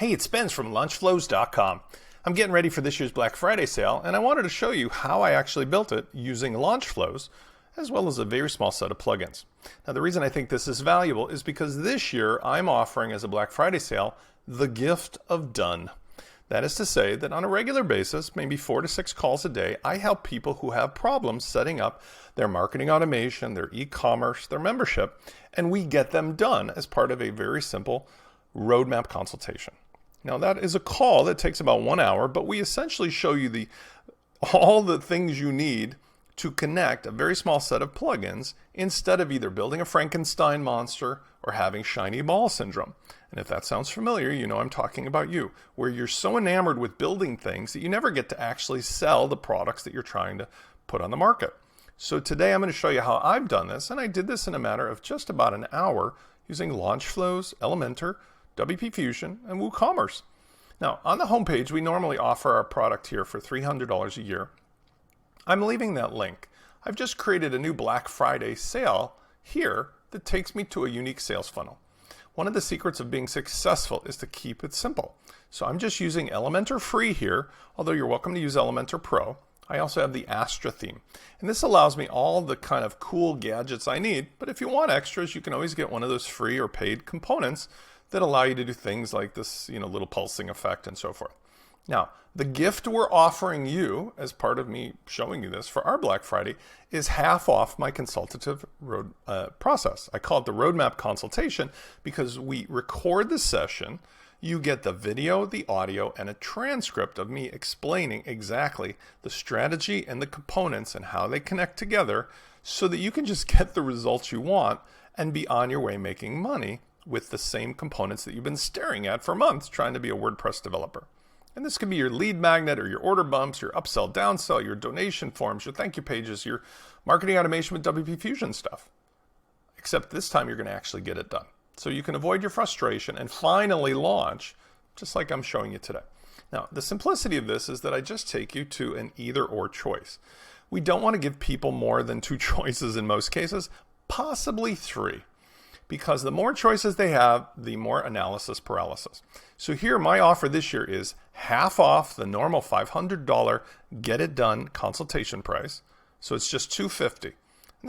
Hey, it's Spence from LaunchFlows.com. I'm getting ready for this year's Black Friday sale, and I wanted to show you how I actually built it using LaunchFlows, as well as a very small set of plugins. Now, the reason I think this is valuable is because this year I'm offering as a Black Friday sale the gift of done. That is to say that on a regular basis, maybe 4 to 6 calls a day, I help people who have problems setting up their marketing automation, their e-commerce, their membership, and we get them done as part of a very simple roadmap consultation. Now that is a call that takes about 1 hour, but we essentially show you all the things you need to connect a very small set of plugins instead of either building a Frankenstein monster or having shiny ball syndrome. And if that sounds familiar, you know I'm talking about you, where you're so enamored with building things that you never get to actually sell the products that you're trying to put on the market. So today I'm going to show you how I've done this, and I did this in a matter of just about an hour using LaunchFlows, Elementor, WPFusion, and WooCommerce. Now, on the homepage, we normally offer our product here for $300 a year. I'm leaving that link. I've just created a new Black Friday sale here that takes me to a unique sales funnel. One of the secrets of being successful is to keep it simple. So I'm just using Elementor Free here, although you're welcome to use Elementor Pro. I also have the Astra theme. And this allows me all the kind of cool gadgets I need, but if you want extras, you can always get one of those free or paid components that allow you to do things like this, little pulsing effect and so forth. Now, the gift we're offering you as part of me showing you this for our Black Friday is half off my consultative process. I call it the roadmap consultation because we record the session. You get the video, the audio, and a transcript of me explaining exactly the strategy and the components and how they connect together so that you can just get the results you want and be on your way making money with the same components that you've been staring at for months trying to be a WordPress developer. And this could be your lead magnet or your order bumps, your upsell, downsell, your donation forms, your thank you pages, your marketing automation with WPFusion stuff. Except this time you're going to actually get it done. So you can avoid your frustration and finally launch just like I'm showing you today. Now, the simplicity of this is that I just take you to an either or choice. We don't want to give people more than 2 choices in most cases, possibly 3. Because the more choices they have, the more analysis paralysis. So here, my offer this year is half off the normal $500 get it done consultation price. So it's just $250. And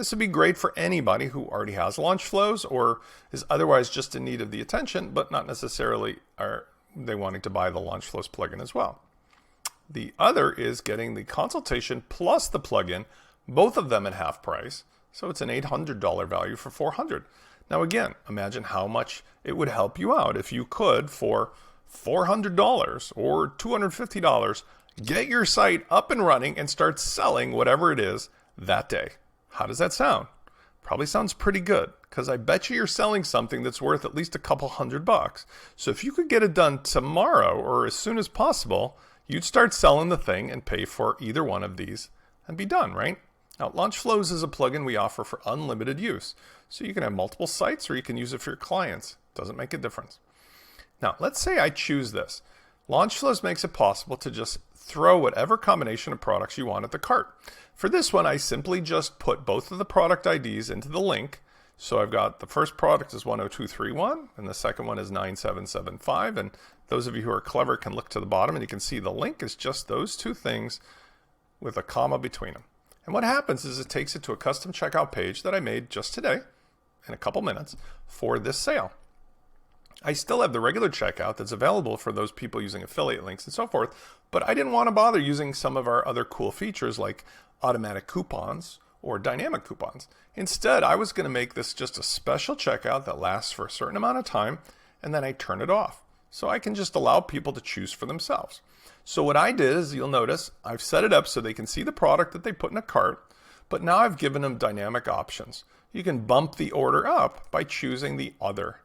this would be great for anybody who already has LaunchFlows or is otherwise just in need of the attention, but not necessarily are they wanting to buy the LaunchFlows plugin as well. The other is getting the consultation plus the plugin, both of them at half price. So it's an $800 value for $400. Now again, imagine how much it would help you out if you could, for $400 or $250, get your site up and running and start selling whatever it is that day. How does that sound? Probably sounds pretty good, because I bet you're selling something that's worth at least a couple $100. So if you could get it done tomorrow or as soon as possible, you'd start selling the thing and pay for either one of these and be done, right? Now, LaunchFlows is a plugin we offer for unlimited use. So you can have multiple sites or you can use it for your clients. Doesn't make a difference. Now, let's say I choose this. LaunchFlows makes it possible to just throw whatever combination of products you want at the cart. For this one, I simply just put both of the product IDs into the link. So I've got the first product is 10231 and the second one is 9775. And those of you who are clever can look to the bottom and you can see the link is just those 2 things with a comma between them. And what happens is it takes it to a custom checkout page that I made just today in a couple minutes for this sale. I still have the regular checkout that's available for those people using affiliate links and so forth, but I didn't want to bother using some of our other cool features like automatic coupons or dynamic coupons. Instead, I was going to make this just a special checkout that lasts for a certain amount of time, and then I turn it off. So I can just allow people to choose for themselves. So what I did is, you'll notice, I've set it up so they can see the product that they put in a cart, but now I've given them dynamic options. You can bump the order up by choosing the other.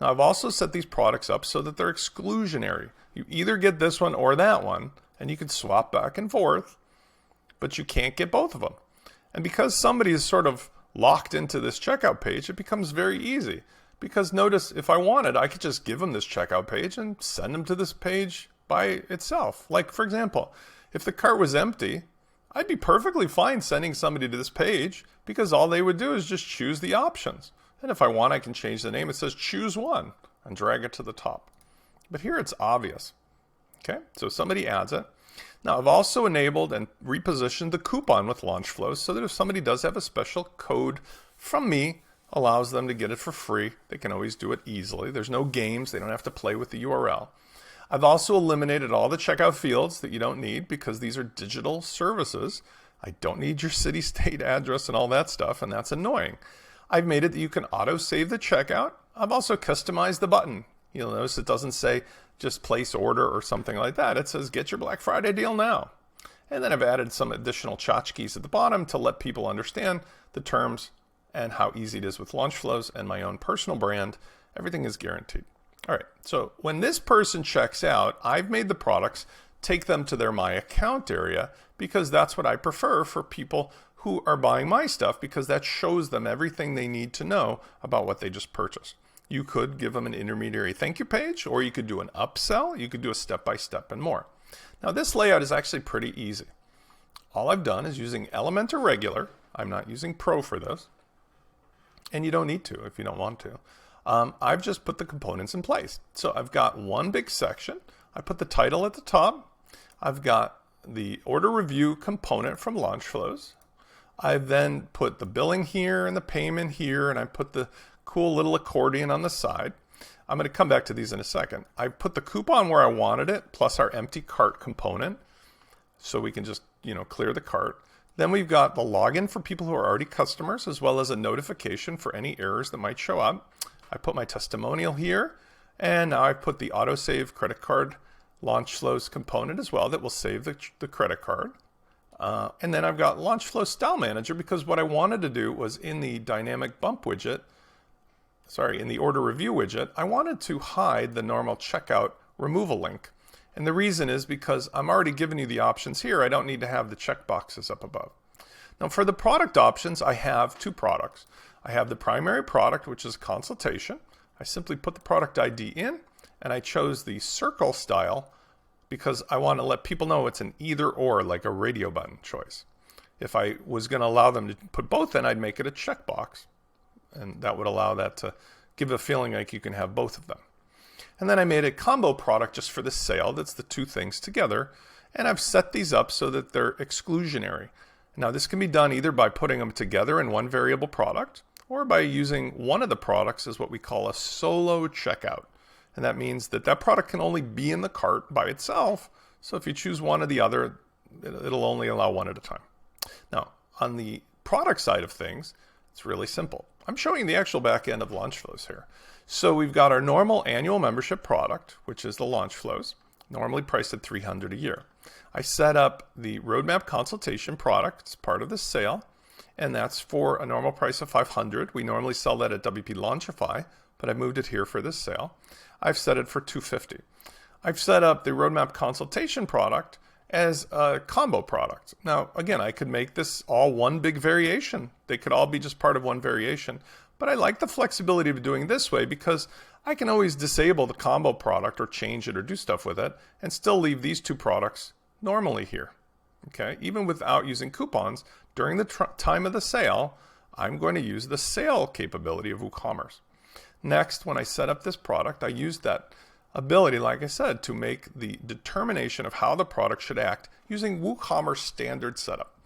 Now I've also set these products up so that they're exclusionary. You either get this one or that one, and you can swap back and forth, but you can't get both of them. And because somebody is sort of locked into this checkout page, it becomes very easy. Because notice, if I wanted, I could just give them this checkout page and send them to this page by itself. Like, for example, if the cart was empty, I'd be perfectly fine sending somebody to this page because all they would do is just choose the options. And if I want, I can change the name. It says choose one and drag it to the top. but here it's obvious. Okay, so somebody adds it. Now I've also enabled and repositioned the coupon with LaunchFlows so that if somebody does have a special code from me, allows them to get it for free. They can always do it easily. There's no games. They don't have to play with the URL. I've also eliminated all the checkout fields that you don't need because these are digital services. I don't need your city, state address and all that stuff, and that's annoying. I've made it that you can auto-save the checkout. I've also customized the button. You'll notice it doesn't say just place order or something like that. It says get your Black Friday deal now. And then I've added some additional tchotchkes at the bottom to let people understand the terms and how easy it is with LaunchFlows and my own personal brand. Everything is guaranteed. All right, so when this person checks out, I've made the products take them to their My Account area because that's what I prefer for people who are buying my stuff, because that shows them everything they need to know about what they just purchased. You could give them an intermediary thank you page, or you could do an upsell, you could do a step-by-step and more. Now this layout is actually pretty easy. All I've done is using Elementor regular. I'm not using Pro for this. And you don't need to if you don't want to. I've just put the components in place. So I've got one big section. I put the title at the top. I've got the order review component from LaunchFlows. I've then put the billing here and the payment here, and I put the cool little accordion on the side. I'm going to come back to these in a second. I put the coupon where I wanted it, plus our empty cart component, so we can just, clear the cart. Then we've got the login for people who are already customers, as well as a notification for any errors that might show up. I put my testimonial here, and now I put the autosave credit card LaunchFlows component as well that will save the credit card. And then I've got LaunchFlows Style Manager, because what I wanted to do was in the dynamic bump widget, in the order review widget, I wanted to hide the normal checkout removal link. And the reason is because I'm already giving you the options here. I don't need to have the checkboxes up above. Now for the product options, I have two products. I have the primary product, which is consultation. I simply put the product ID in, and I chose the circle style because I want to let people know it's an either or, like a radio button choice. If I was going to allow them to put both in, I'd make it a checkbox. And that would allow that to give a feeling like you can have both of them. And then I made a combo product just for the sale that's the two things together. And I've set these up so that they're exclusionary. Now this can be done either by putting them together in one variable product, or by using one of the products as what we call a solo checkout. And that means that that product can only be in the cart by itself. So if you choose one or the other, it'll only allow one at a time. Now, on the product side of things, it's really simple. I'm showing the actual back end of LaunchFlows here. So we've got our normal annual membership product, which is the LaunchFlows, normally priced at $300 a year. I set up the roadmap consultation product as part of the sale, and that's for a normal price of $500. We normally sell that at WP Launchify, but I moved it here for this sale. I've set it for $250. I've set up the roadmap consultation product as a combo product. Now, again, I could make this all one big variation. They could all be just part of one variation, but I like the flexibility of doing it this way because I can always disable the combo product or change it or do stuff with it and still leave these two products normally here. Okay, even without using coupons, during the time of the sale, I'm going to use the sale capability of WooCommerce. Next, when I set up this product, I used that ability, like I said, to make the determination of how the product should act using WooCommerce standard setup.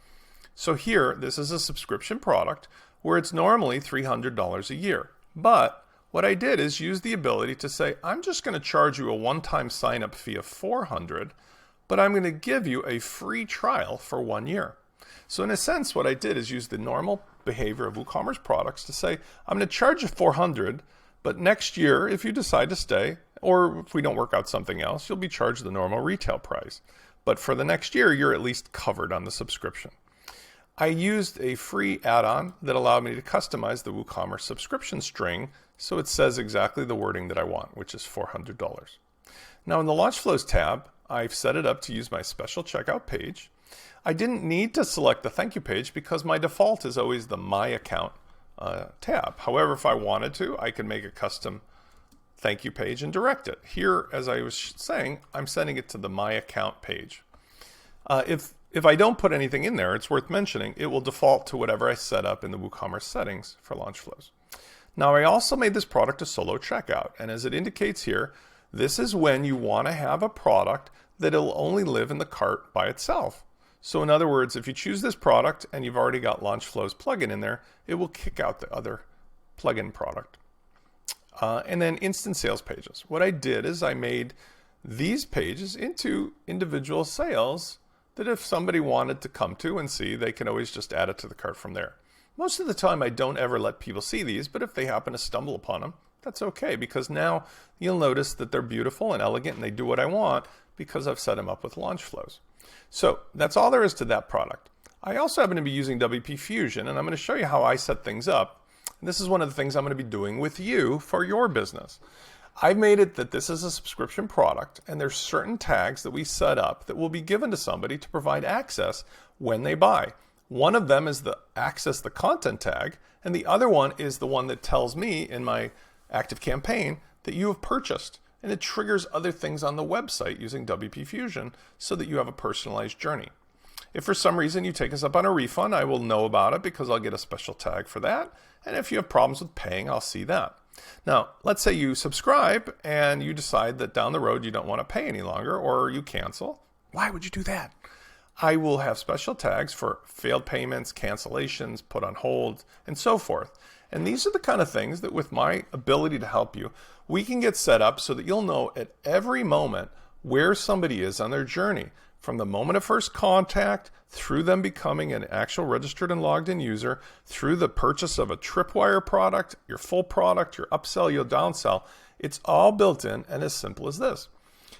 So here, this is a subscription product where it's normally $300 a year. But what I did is use the ability to say, I'm just going to charge you a one-time sign-up fee of $400, but I'm going to give you a free trial for 1 year. So in a sense, what I did is use the normal behavior of WooCommerce products to say, I'm going to charge you $400, but next year, if you decide to stay, or if we don't work out something else, you'll be charged the normal retail price. But for the next year, you're at least covered on the subscription. I used a free add-on that allowed me to customize the WooCommerce subscription string so it says exactly the wording that I want, which is $400. Now in the LaunchFlows tab, I've set it up to use my special checkout page. I didn't need to select the thank you page because my default is always the My Account tab. However, if I wanted to, I could make a custom thank you page and direct it. Here, as I was saying, I'm sending it to the My Account page. If I don't put anything in there, it's worth mentioning, it will default to whatever I set up in the WooCommerce settings for LaunchFlows. Now, I also made this product a solo checkout, and as it indicates here, This is when you want to have a product that will only live in the cart by itself. So in other words, if you choose this product and you've already got LaunchFlows plugin in there, it will kick out the other plugin product. And then instant sales pages. What I did is I made these pages into individual sales that if somebody wanted to come to and see, they can always just add it to the cart from there. Most of the time I don't ever let people see these, but if they happen to stumble upon them, that's okay, because now you'll notice that they're beautiful and elegant and they do what I want because I've set them up with LaunchFlows. So that's all there is to that product. I also happen to be using WPFusion, and I'm going to show you how I set things up. And this is one of the things I'm going to be doing with you for your business. I've made it that this is a subscription product, and there's certain tags that we set up that will be given to somebody to provide access when they buy. One of them is the access the content tag, and the other one is the one that tells me in my active campaign that you have purchased, and it triggers other things on the website using WPFusion so that you have a personalized journey. If for some reason you take us up on a refund, I will know about it because I'll get a special tag for that. And if you have problems with paying, I'll see that. Now, let's say you subscribe and you decide that down the road you don't want to pay any longer, or you cancel. Why would you do that? I will have special tags for failed payments, cancellations, put on hold, and so forth. And these are the kind of things that with my ability to help you, we can get set up so that you'll know at every moment where somebody is on their journey, from the moment of first contact, through them becoming an actual registered and logged in user, through the purchase of a Tripwire product, your full product, your upsell, your downsell. It's all built in and as simple as this.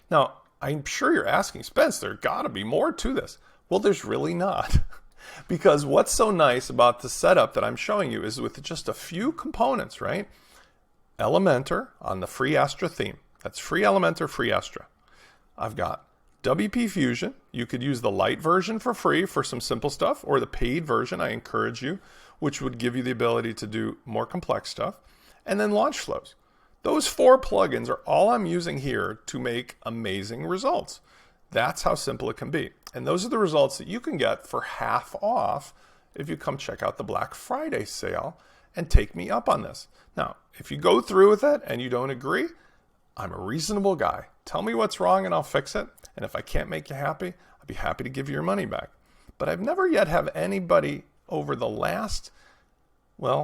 Now, I'm sure you're asking, Spence, there's got to be more to this. Well, there's really not. Because what's so nice about the setup that I'm showing you is with just a few components, right? Elementor on the free Astra theme. That's free Elementor, free Astra. I've got WPFusion. You could use the light version for free for some simple stuff, or the paid version, I encourage you, which would give you the ability to do more complex stuff. And then LaunchFlows. Those 4 plugins are all I'm using here to make amazing results. That's how simple it can be. And those are the results that you can get for half off if you come check out the Black Friday sale and take me up on this. Now, if you go through with it and you don't agree, I'm a reasonable guy. Tell me what's wrong and I'll fix it. And if I can't make you happy, I'll be happy to give you your money back. But I've never yet have anybody over the last,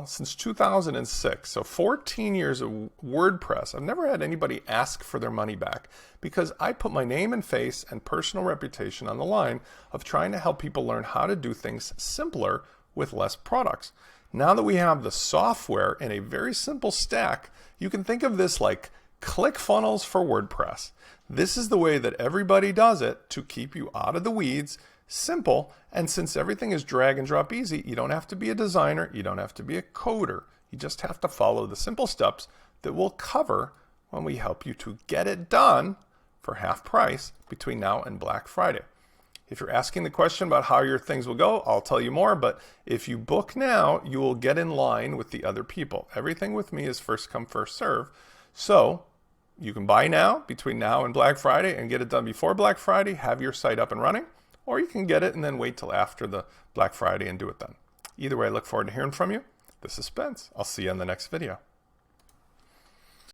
since 2006, so 14 years of WordPress, I've never had anybody ask for their money back because I put my name and face and personal reputation on the line of trying to help people learn how to do things simpler with less products. Now that we have the software in a very simple stack, you can think of this like ClickFunnels for WordPress. This is the way that everybody does it to keep you out of the weeds, simple, and since everything is drag and drop easy, you don't have to be a designer, you don't have to be a coder, you just have to follow the simple steps that we'll cover when we help you to get it done for half price between now and Black Friday. If you're asking the question about how your things will go, I'll tell you more, but if you book now, you will get in line with the other people. Everything with me is first come, first serve. So you can buy now between now and Black Friday and get it done before Black Friday, have your site up and running, or you can get it and then wait till after the Black Friday and do it then. Either way, I look forward to hearing from you. This is Spence. I'll see you on the next video.